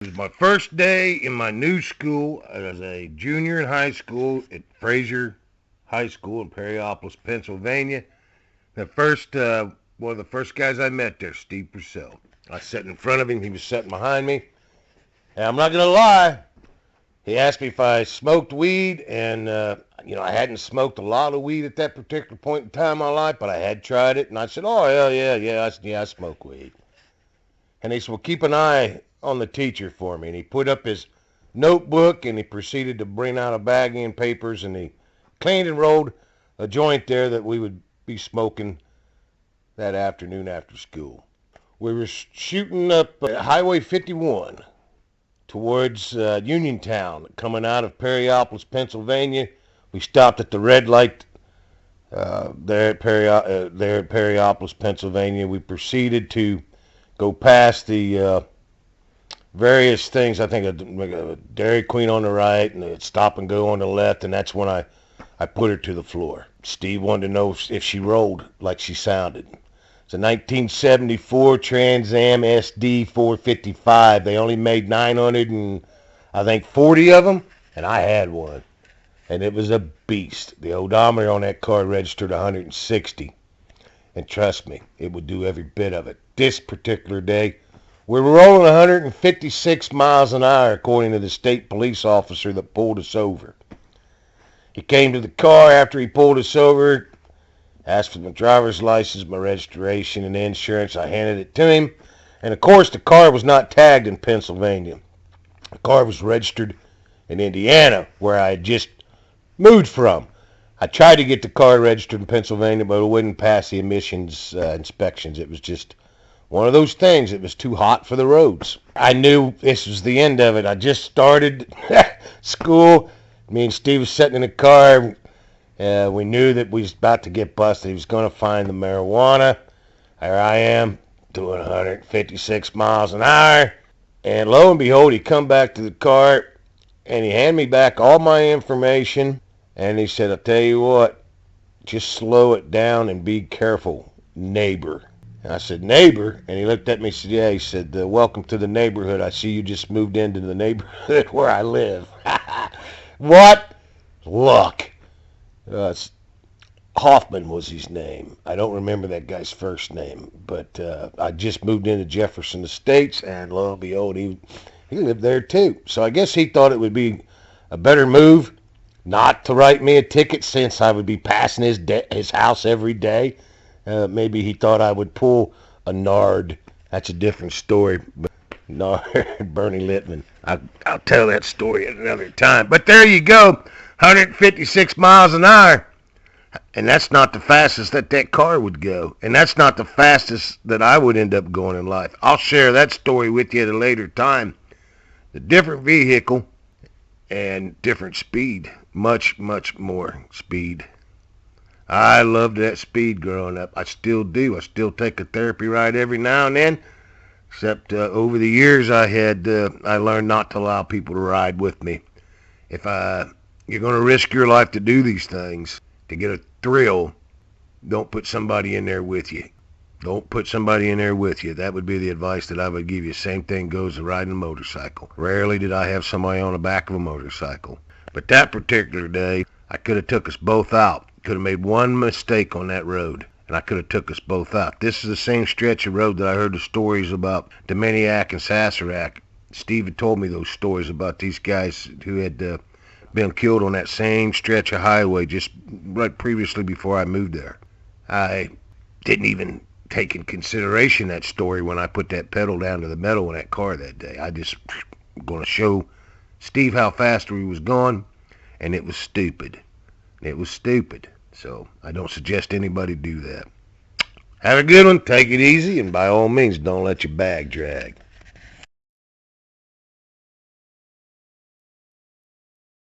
It was my first day in my new school as a junior in high school at Frazier High School in Perryopolis, Pennsylvania. One of the first guys I met there, Steve Purcell. I sat in front of him. He was sitting behind me. And I'm not going to lie. He asked me if I smoked weed, and I hadn't smoked a lot of weed at that particular point in time in my life, but I had tried it, and I said, "Oh yeah, I smoke weed." And he said, "Well, keep an eye on the teacher for me." And he put up his notebook, and he proceeded to bring out a baggie and papers, and he cleaned and rolled a joint there that we would be smoking that afternoon after school. We were shooting up Highway 51 towards Uniontown, coming out of Perryopolis, Pennsylvania. We stopped at the red light there at Perryopolis, Pennsylvania. We proceeded to go past the various things. I think a Dairy Queen on the right and a Stop and Go on the left, and that's when I put her to the floor. Steve wanted to know if she rolled like she sounded. It's a 1974 Trans Am SD455. They only made 940 of them, and I had one. And it was a beast. The odometer on that car registered 160. And trust me, it would do every bit of it. This particular day, we were rolling 156 miles an hour, according to the state police officer that pulled us over. He came to the car after he pulled us over, asked for my driver's license, my registration, and insurance. I handed it to him. And of course, the car was not tagged in Pennsylvania. The car was registered in Indiana, where I had just moved from. I tried to get the car registered in Pennsylvania, but it wouldn't pass the emissions inspections. It was just one of those things. It was too hot for the roads. I knew this was the end of it. I just started school. Me and Steve was sitting in the car. We knew that we was about to get busted. He was going to find the marijuana. Here I am doing 156 miles an hour. And lo and behold, he come back to the car and he handed me back all my information. And he said, "I'll tell you what, just slow it down and be careful, neighbor." And I said, "Neighbor?" And he looked at me and said, "Yeah." He said, "Welcome to the neighborhood. I see you just moved into the neighborhood where I live." What? Luck. Hoffman was his name. I don't remember that guy's first name, but I just moved into Jefferson Estates, and lo and behold, he lived there too. So I guess he thought it would be a better move not to write me a ticket, since I would be passing his house every day. Maybe he thought I would pull a Nard. That's a different story. But Nard, Bernie Littman. I'll tell that story at another time. But there you go, 156 miles an hour. And that's not the fastest that car would go. And that's not the fastest that I would end up going in life. I'll share that story with you at a later time. The different vehicle and different speed. Much, much more speed. I loved that speed growing up. I still do. I still take a therapy ride every now and then. Except over the years I learned not to allow people to ride with me. If you're going to risk your life to do these things, to get a thrill, don't put somebody in there with you. Don't put somebody in there with you. That would be the advice that I would give you. Same thing goes to riding a motorcycle. Rarely did I have somebody on the back of a motorcycle. But that particular day, I could have took us both out. Could have made one mistake on that road, and I could have took us both out. This is the same stretch of road that I heard the stories about Dominiac and Saserac. Steve had told me those stories about these guys who had been killed on that same stretch of highway just right previously before I moved there. I didn't even take in consideration that story when I put that pedal down to the metal in that car that day. I just going to show Steve how fast he was going, and it was stupid. It was stupid. So I don't suggest anybody do that. Have a good one. Take it easy, and by all means, don't let your bag drag.